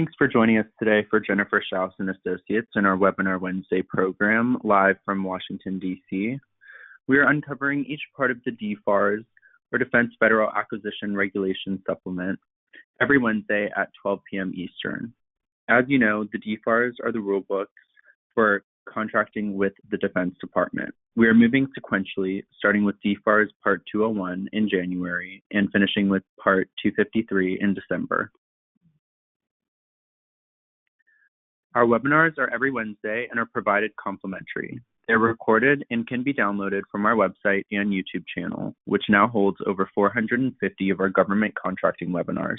Thanks for joining us today for Jennifer Schaus and Associates in our Webinar Wednesday program, live from Washington, D.C. We are uncovering each part of the DFARS, or Defense Federal Acquisition Regulation Supplement, every Wednesday at 12 p.m. Eastern. As you know, the DFARS are the rule books for contracting with the Defense Department. We are moving sequentially, starting with DFARS Part 201 in January and finishing with Part 253 in December. Our webinars are every Wednesday and are provided complimentary. They're recorded and can be downloaded from our website and YouTube channel, which now holds over 450 of our government contracting webinars.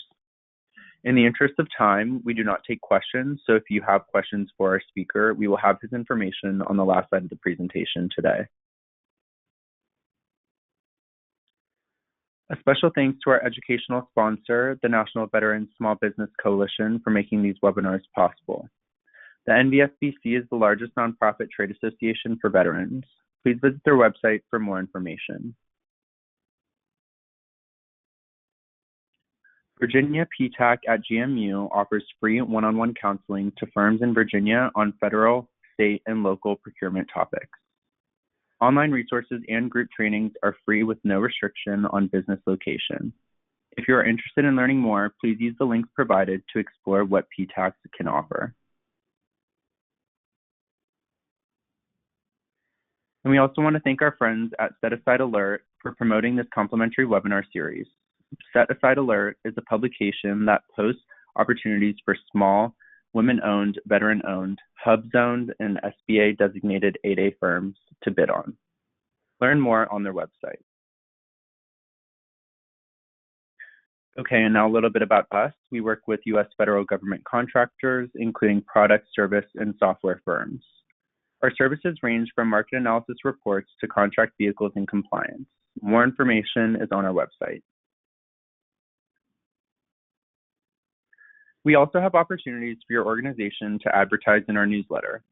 In the interest of time, we do not take questions, so if you have questions for our speaker, we will have his information on the last slide of the presentation today. A special thanks to our educational sponsor, the National Veterans Small Business Coalition, for making these webinars possible. The NVSBC is the largest nonprofit trade association for veterans. Please visit their website for more information. Virginia PTAC at GMU offers free one-on-one counseling to firms in Virginia on federal, state, and local procurement topics. Online resources and group trainings are free with no restriction on business location. If you are interested in learning more, please use the links provided to explore what PTAC can offer. And we also want to thank our friends at Set Aside Alert for promoting this complimentary webinar series. Set Aside Alert is a publication that posts opportunities for small, women-owned, veteran-owned, hub-zoned, and SBA-designated 8A firms to bid on. Learn more on their website. Okay, and now a little bit about us. We work with U.S. federal government contractors, including product, service, and software firms. Our services range from market analysis reports to contract vehicles and compliance. More information is on our website. We also have opportunities for your organization to advertise in our newsletter.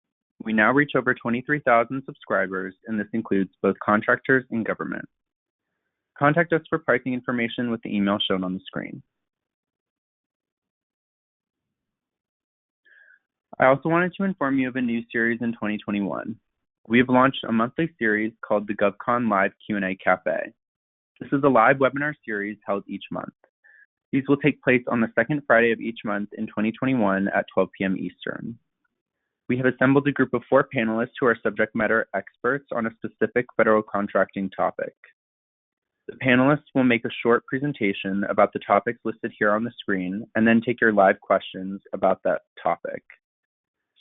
We now reach over 23,000 subscribers, and this includes both contractors and government. Contact us for pricing information with the email shown on the screen. I also wanted to inform you of a new series in 2021. We have launched a monthly series called the GovCon Live Q&A Cafe. This is a live webinar series held each month. These will take place on the second Friday of each month in 2021 at 12 p.m. Eastern. We have assembled a group of 4 panelists who are subject matter experts on a specific federal contracting topic. The panelists will make a short presentation about the topics listed here on the screen and then take your live questions about that topic.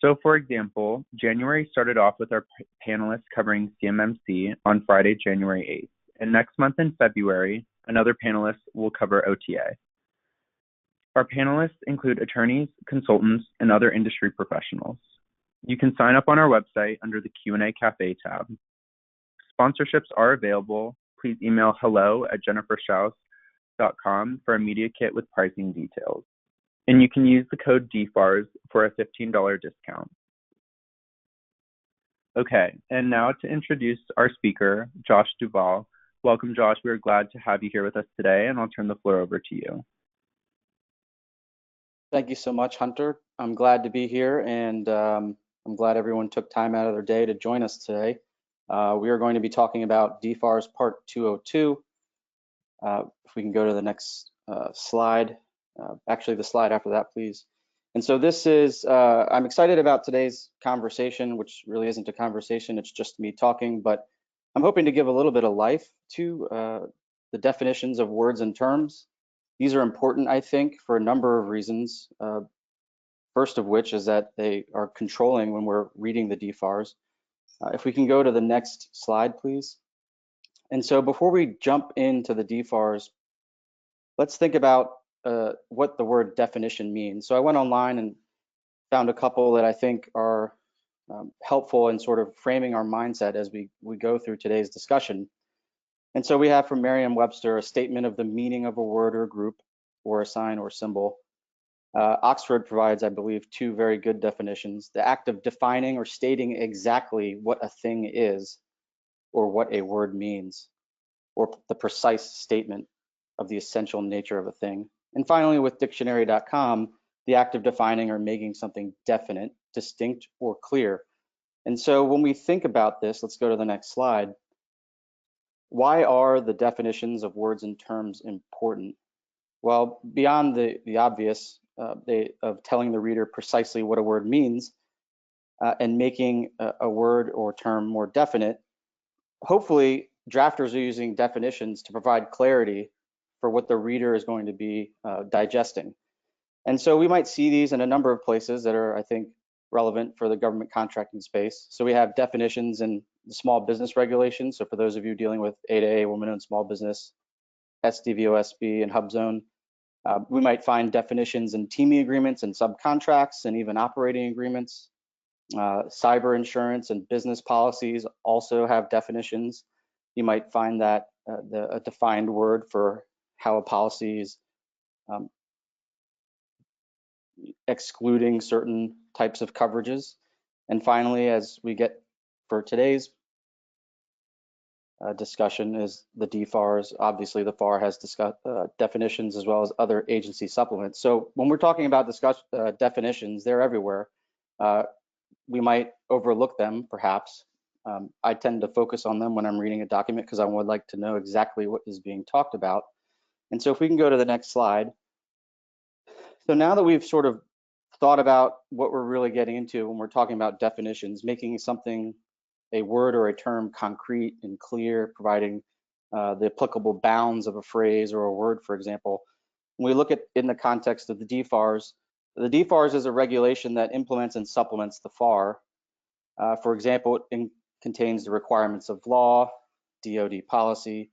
So, for example, January started off with our panelists covering CMMC on Friday, January 8th, and next month in February, another panelist will cover OTA. Our panelists include attorneys, consultants, and other industry professionals. You can sign up on our website under the Q&A Cafe tab. Sponsorships are available. Please email hello@jenniferschaus.com for a media kit with pricing details. And you can use the code DFARS for a $15 discount. Okay, and now to introduce our speaker, Josh Duval. Welcome, Josh. We are glad to have you here with us today, and I'll turn the floor over to you. Thank you so much, Hunter. I'm glad to be here, and I'm glad everyone took time out of their day to join us today. We are going to be talking about DFARS Part 202. If we can go to the next slide. Actually, the slide after that, please. And so this is, I'm excited about today's conversation, which really isn't a conversation, it's just me talking, but I'm hoping to give a little bit of life to the definitions of words and terms. These are important, I think, for a number of reasons. First of which is that they are controlling when we're reading the DFARS. If we can go to the next slide, please. And so before we jump into the DFARS, let's think about what the word definition means. So I went online and found a couple that I think are helpful in sort of framing our mindset as we go through today's discussion. And so we have from Merriam-Webster a statement of the meaning of a word or group or a sign or symbol. Oxford provides, I believe, 2 very good definitions: the act of defining or stating exactly what a thing is or what a word means, or the precise statement of the essential nature of a thing. And finally, with dictionary.com, the act of defining or making something definite, distinct, or clear. And so when we think about this, let's go to the next slide. Why are the definitions of words and terms important? Well, beyond the obvious of telling the reader precisely what a word means and making a word or term more definite, hopefully drafters are using definitions to provide clarity for what the reader is going to be digesting. And so we might see these in a number of places that are, I think, relevant for the government contracting space. So we have definitions in the small business regulations. So for those of you dealing with A2A, women-owned small business, SDVOSB, and HubZone, we might find definitions in teaming agreements and subcontracts and even operating agreements. Cyber insurance and business policies also have definitions. You might find that a defined word for how a policy is excluding certain types of coverages. And finally, as we get for today's discussion, is the DFARS. Obviously, the FAR has definitions as well as other agency supplements. So when we're talking about definitions, they're everywhere. We might overlook them, perhaps. I tend to focus on them when I'm reading a document because I would like to know exactly what is being talked about. And so if we can go to the next slide. So now that we've sort of thought about what we're really getting into when we're talking about definitions, making something, a word or a term, concrete and clear, providing the applicable bounds of a phrase or a word, for example. When we look at in the context of the DFARS is a regulation that implements and supplements the FAR. For example, it contains the requirements of law, DoD policy,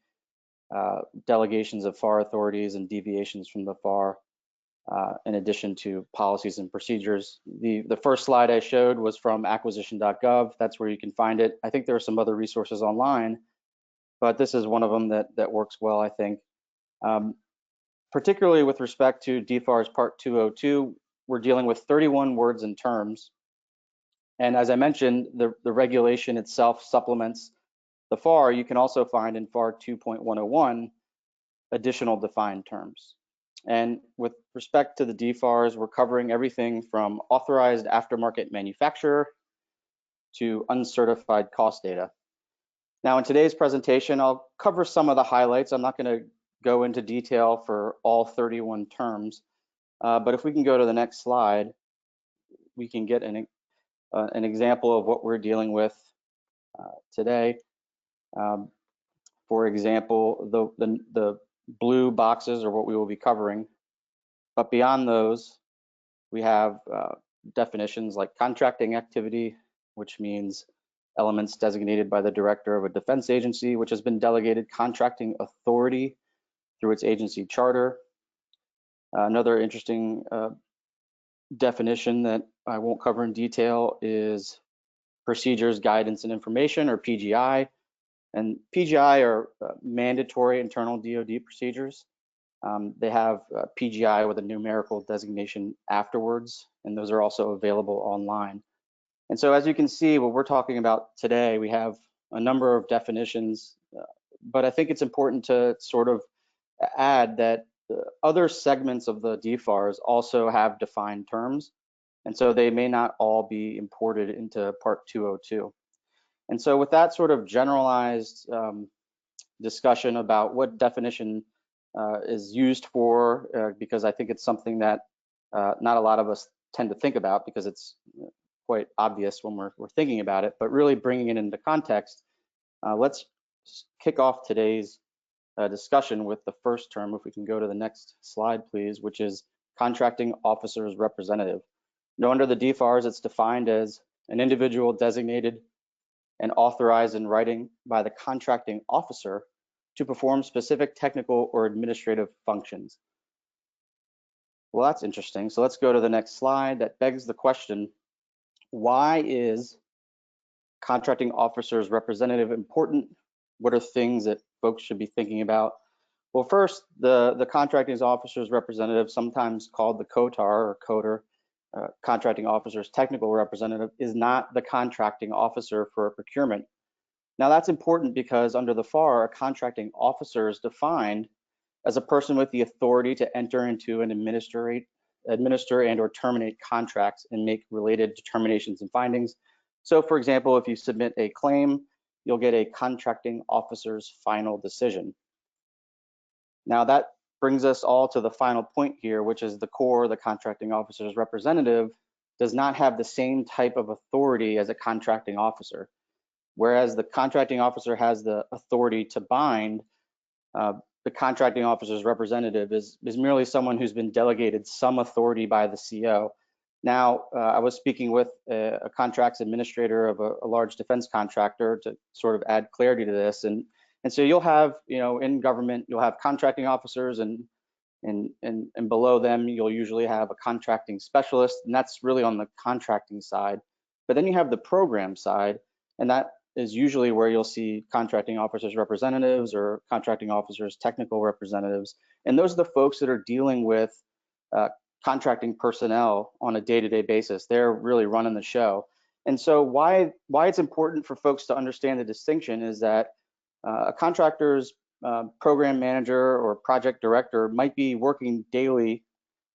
delegations of FAR authorities and deviations from the FAR, in addition to policies and procedures. The first slide I showed was from acquisition.gov. That's where you can find it. I think there are some other resources online, but this is one of them that works well, I think. Particularly with respect to DFARS Part 202, we're dealing with 31 words and terms. And as I mentioned, the regulation itself supplements the FAR. You can also find in FAR 2.101 additional defined terms. And with respect to the DFARS, we're covering everything from authorized aftermarket manufacturer to uncertified cost data. Now in today's presentation, I'll cover some of the highlights. I'm not going to go into detail for all 31 terms, but if we can go to the next slide, we can get an example of what we're dealing with today. For example, the blue boxes are what we will be covering, but beyond those, we have definitions like contracting activity, which means elements designated by the director of a defense agency, which has been delegated contracting authority through its agency charter. Another interesting definition that I won't cover in detail is procedures, guidance, and information, or PGI. And PGI are mandatory internal DoD procedures. They have PGI with a numerical designation afterwards, and those are also available online. And so as you can see, what we're talking about today, we have a number of definitions, but I think it's important to sort of add that other segments of the DFARS also have defined terms, and so they may not all be imported into Part 202. And so with that sort of generalized discussion about what definition is used for, because I think it's something that not a lot of us tend to think about because it's quite obvious when we're thinking about it, but really bringing it into context, let's kick off today's discussion with the first term. If we can go to the next slide, please, which is contracting officer's representative. Now, under the DFARS, it's defined as an individual designated and authorized in writing by the contracting officer to perform specific technical or administrative functions. Well, that's interesting. So let's go to the next slide. That begs the question, why is contracting officer's representative important? What are things that folks should be thinking about? Well, first, the contracting officer's representative, sometimes called the COTR or COTR, contracting officer's technical representative, is not the contracting officer for a procurement. Now that's important because under the FAR, a contracting officer is defined as a person with the authority to enter into and administrate administer and or terminate contracts and make related determinations and findings. So for example, if you submit a claim, you'll get a contracting officer's final decision. Now that brings us all to the final point here, which is the core, the contracting officer's representative does not have the same type of authority as a contracting officer. Whereas the contracting officer has the authority to bind, the contracting officer's representative is merely someone who's been delegated some authority by the CO. Now, I was speaking with a contracts administrator of a large defense contractor to sort of add clarity to this, and so you'll have, in government, you'll have contracting officers, and below them, you'll usually have a contracting specialist, and that's really on the contracting side. But then you have the program side, and that is usually where you'll see contracting officers representatives or contracting officers technical representatives, and those are the folks that are dealing with contracting personnel on a day-to-day basis. They're really running the show. And so why it's important for folks to understand the distinction is that a contractor's program manager or project director might be working daily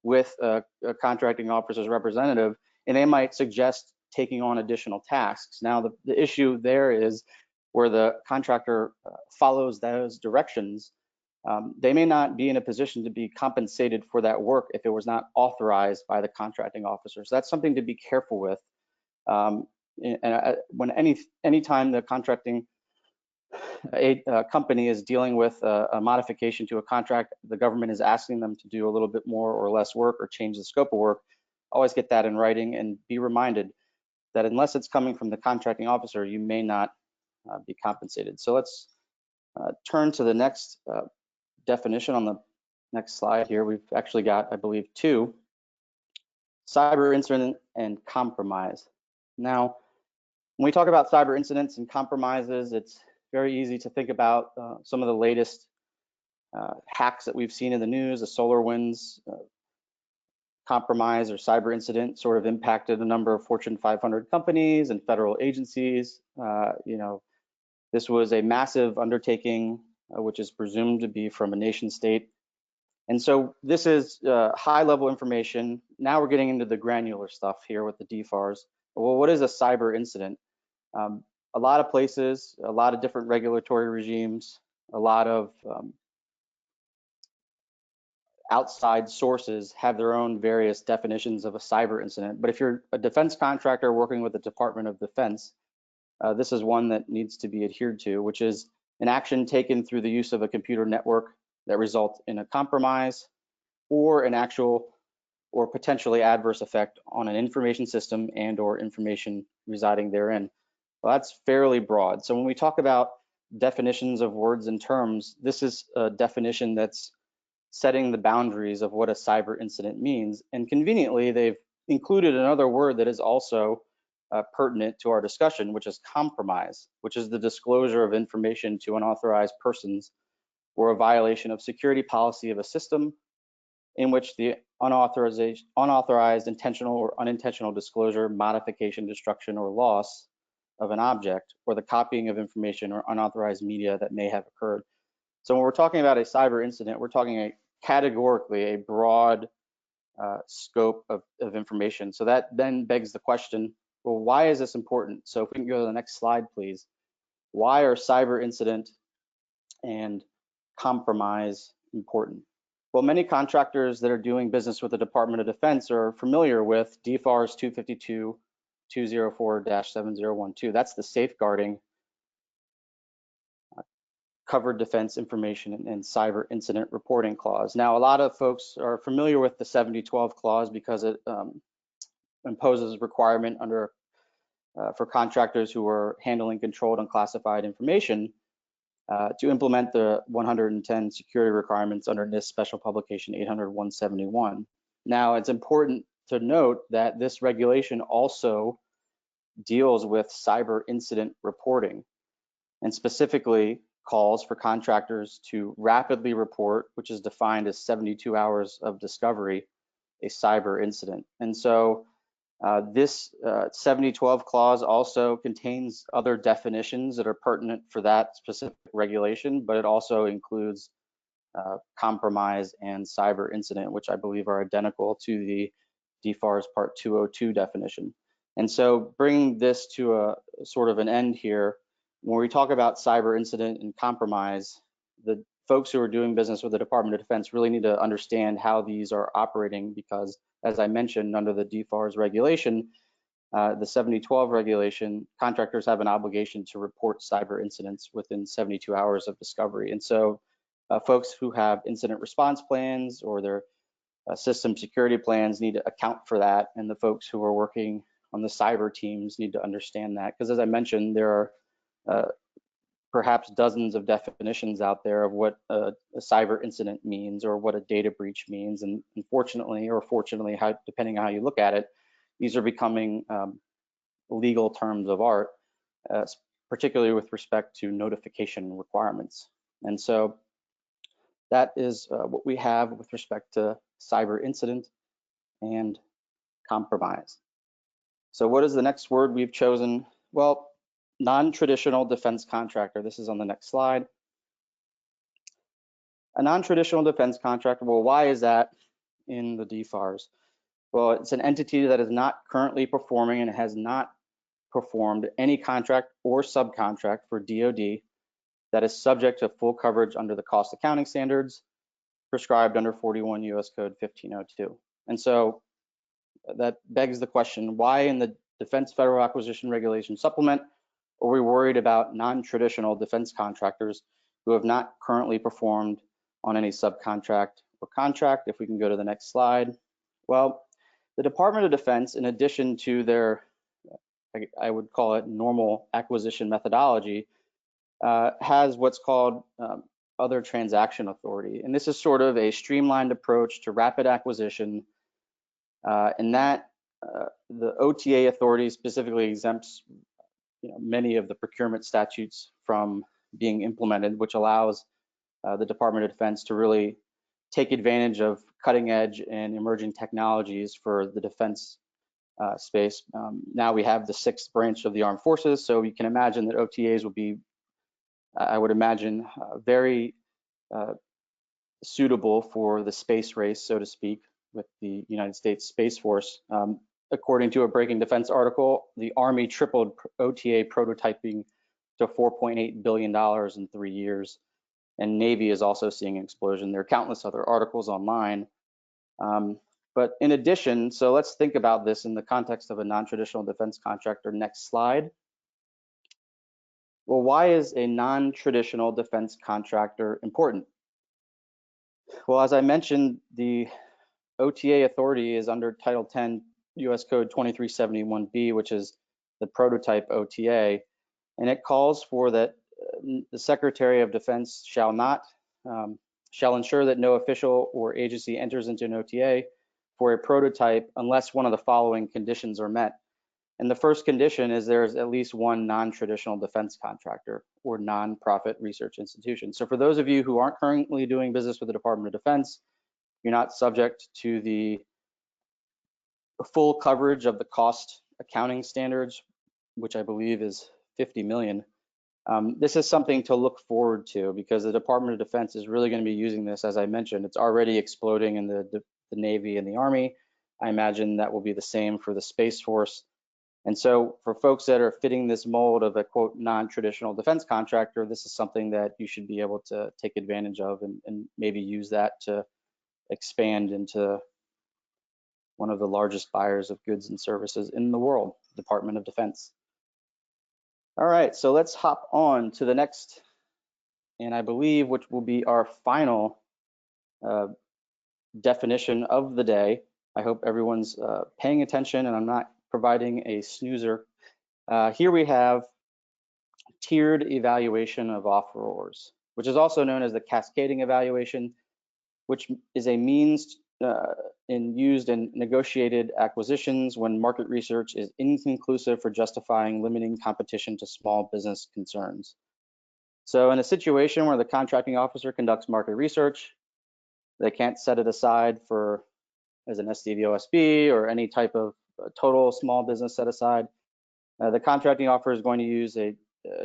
with a contracting officer's representative, and they might suggest taking on additional tasks. Now, the issue there is where the contractor follows those directions, they may not be in a position to be compensated for that work if it was not authorized by the contracting officer. So that's something to be careful with. When anytime the contracting company is dealing with a modification to a contract, the government is asking them to do a little bit more or less work or change the scope of work, always get that in writing and be reminded that unless it's coming from the contracting officer, you may not be compensated. So let's turn to the next definition on the next slide here. We've actually got, I believe, two: cyber incident and compromise. Now, when we talk about cyber incidents and compromises, it's very easy to think about some of the latest hacks that we've seen in the news. The SolarWinds compromise or cyber incident sort of impacted a number of Fortune 500 companies and federal agencies. This was a massive undertaking, which is presumed to be from a nation state. And so this is high level information. Now we're getting into the granular stuff here with the DFARS. Well, what is a cyber incident? A lot of places, a lot of different regulatory regimes, a lot of outside sources have their own various definitions of a cyber incident. But if you're a defense contractor working with the Department of Defense, this is one that needs to be adhered to, which is an action taken through the use of a computer network that results in a compromise or an actual or potentially adverse effect on an information system and or information residing therein. Well, that's fairly broad. So when we talk about definitions of words and terms, this is a definition that's setting the boundaries of what a cyber incident means. And conveniently, they've included another word that is also pertinent to our discussion, which is compromise, which is the disclosure of information to unauthorized persons or a violation of security policy of a system in which the unauthorized intentional or unintentional disclosure, modification, destruction, or loss of an object or the copying of information or unauthorized media that may have occurred. So when we're talking about a cyber incident, we're talking categorically a broad scope of information. So that then begs the question, well, why is this important? So if we can go to the next slide, please. Why are cyber incident and compromise important? Well, many contractors that are doing business with the Department of Defense are familiar with DFARS 252.204-7012. That's the safeguarding covered defense information and cyber incident reporting clause. Now, a lot of folks are familiar with the 7012 clause because it imposes a requirement for contractors who are handling controlled and classified information to implement the 110 security requirements under NIST Special Publication 800-171. Now, it's important to note that this regulation also deals with cyber incident reporting, and specifically calls for contractors to rapidly report, which is defined as 72 hours of discovery, a cyber incident. And so this 7012 clause also contains other definitions that are pertinent for that specific regulation, but it also includes compromise, and cyber incident, which I believe are identical to the DFARS Part 202 definition. And so bringing this to a sort of an end here, when we talk about cyber incident and compromise, the folks who are doing business with the Department of Defense really need to understand how these are operating, because as I mentioned, under the DFARS regulation, the 7012 regulation, contractors have an obligation to report cyber incidents within 72 hours of discovery. And so folks who have incident response plans or their system security plans need to account for that, and the folks who are working on the cyber teams need to understand that, because as I mentioned, there are perhaps dozens of definitions out there of what a cyber incident means or what a data breach means, and unfortunately or fortunately, depending on how you look at it, these are becoming legal terms of art, particularly with respect to notification requirements. And so that is what we have with respect to cyber incident and compromise. So what is the next word we've chosen? Well, non-traditional defense contractor. This is on the next slide. A non-traditional defense contractor, well, why is that in the DFARS? Well, it's an entity that is not currently performing and has not performed any contract or subcontract for DoD that is subject to full coverage under the cost accounting standards prescribed under 41 U.S. Code 1502. And so that begs the question, why in the Defense Federal Acquisition Regulation Supplement are we worried about non-traditional defense contractors who have not currently performed on any subcontract or contract? If we can go to the next slide. Well, the Department of Defense, in addition to their, I would call it normal acquisition methodology, has what's called other transaction authority. And this is sort of a streamlined approach to rapid acquisition, and that the OTA authority specifically exempts many of the procurement statutes from being implemented, which allows the Department of Defense to really take advantage of cutting edge and emerging technologies for the defense space. Now we have the 6th branch of the armed forces, so you can imagine that OTAs will be, I would imagine, very suitable for the space race, so to speak, with the United States Space Force. According to a Breaking Defense article, the Army tripled OTA prototyping to $4.8 billion in 3 years. And Navy is also seeing an explosion. There are countless other articles online. But in addition, so let's think about this in the context of a non-traditional defense contractor. Next slide. Well, why is a non-traditional defense contractor important? Well, as I mentioned, the OTA authority is under Title 10 U.S. Code 2371B, which is the prototype OTA, and it calls for that the Secretary of Defense shall ensure that no official or agency enters into an OTA for a prototype unless one of the following conditions are met. And the first condition is there's at least one non-traditional defense contractor or non-profit research institution. So for those of you who aren't currently doing business with the Department of Defense, you're not subject to the full coverage of the cost accounting standards, which I believe is 50 million. This is something to look forward to, because the Department of Defense is really going to be using this. As I mentioned, it's already exploding in the Navy and the Army. I imagine that will be the same for the Space Force. And so for folks that are fitting this mold of a quote non-traditional defense contractor, this is something that you should be able to take advantage of and maybe use that to expand into one of the largest buyers of goods and services in the world, the Department of Defense. All right, so let's hop on to the next, and I believe which will be our final definition of the day. I hope everyone's paying attention and I'm not providing a snoozer. Here we have tiered evaluation of offerors, which is also known as the cascading evaluation, which is a means used in negotiated acquisitions when market research is inconclusive for justifying limiting competition to small business concerns. So in a situation where the contracting officer conducts market research, they can't set it aside for as an SDVOSB or any type of total small business set aside. The contracting officer is going to use a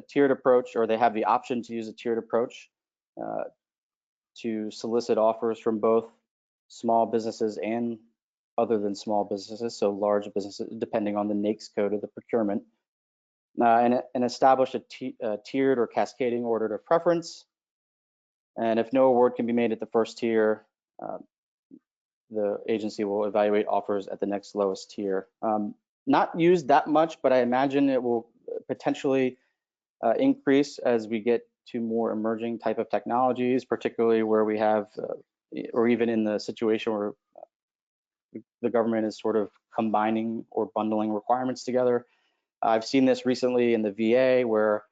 tiered approach, or they have the option to use a tiered approach to solicit offers from both small businesses and other than small businesses, so large businesses, depending on the NAICS code of the procurement, and establish a tiered or cascading order of preference. And if no award can be made at the first tier, the agency will evaluate offers at the next lowest tier. Not used that much, but I imagine it will potentially increase as we get to more emerging type of technologies, particularly where we have, or even in the situation where the government is sort of combining or bundling requirements together. I've seen this recently in the VA where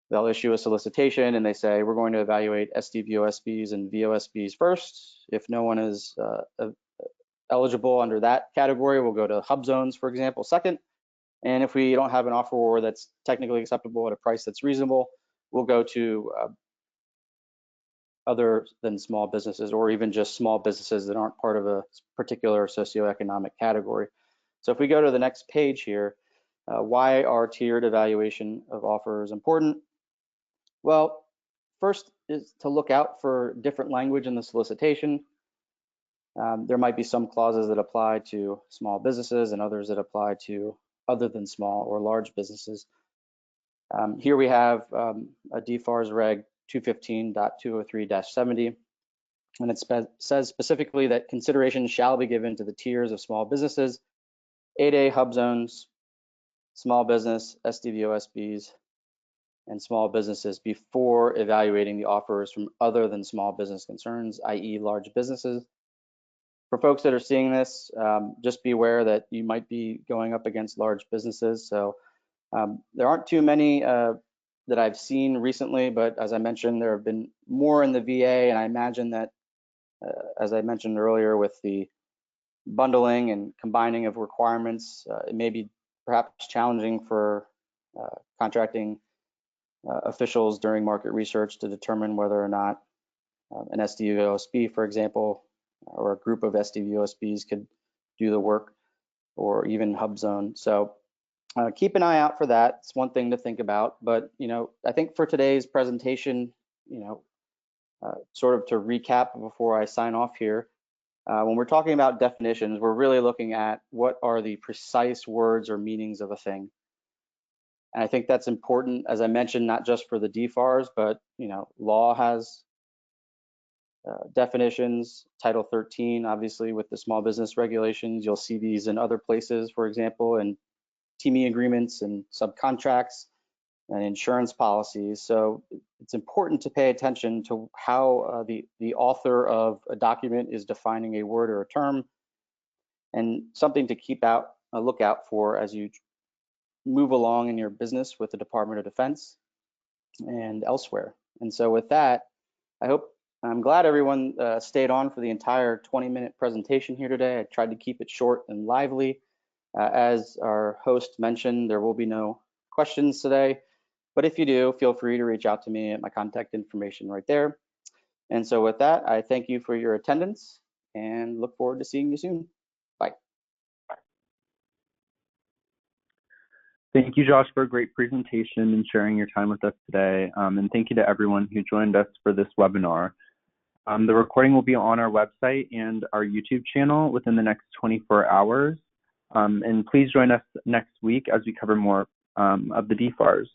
they'll issue a solicitation and they say, we're going to evaluate SDVOSBs and VOSBs first. If no one is eligible under that category, we'll go to hub zones, for example, second. And if we don't have an offeror that's technically acceptable at a price that's reasonable, we'll go to other than small businesses, or even just small businesses that aren't part of a particular socioeconomic category. So if we go to the next page here, why are tiered evaluation of offers important? Well, first is to look out for different language in the solicitation. There might be some clauses that apply to small businesses and others that apply to other than small or large businesses. Here we have a DFARS Reg 215.203-70, and it says specifically that consideration shall be given to the tiers of small businesses, 8A hub zones, small business, SDVOSBs, and small businesses before evaluating the offers from other than small business concerns, i.e. large businesses. For folks that are seeing this, just be aware that you might be going up against large businesses. So there aren't too many that I've seen recently, but as I mentioned, there have been more in the VA, and I imagine that, as I mentioned earlier, with the bundling and combining of requirements, it may be perhaps challenging for contracting officials during market research to determine whether or not an SDVOSB, for example, or a group of SDVOSBs could do the work, or even hub zone. So keep an eye out for that. It's one thing to think about, but I think for today's presentation, sort of to recap before I sign off here, when we're talking about definitions, we're really looking at what are the precise words or meanings of a thing. And I think that's important, as I mentioned, not just for the DFARS, but law has definitions. Title 13, obviously, with the small business regulations, you'll see these in other places, for example, in teaming agreements and subcontracts and insurance policies. So it's important to pay attention to how the author of a document is defining a word or a term, and something to keep a lookout for as you move along in your business with the Department of Defense and elsewhere. And so with that, I'm glad everyone stayed on for the entire 20-minute presentation here today. I tried to keep it short and lively. As our host mentioned, there will be no questions today, but if you do, feel free to reach out to me at my contact information right there. And so with that, I thank you for your attendance and look forward to seeing you soon. Bye. Thank you, Josh, for a great presentation and sharing your time with us today. And thank you to everyone who joined us for this webinar. The recording will be on our website and our YouTube channel within the next 24 hours. And please join us next week as we cover more of the DFARS.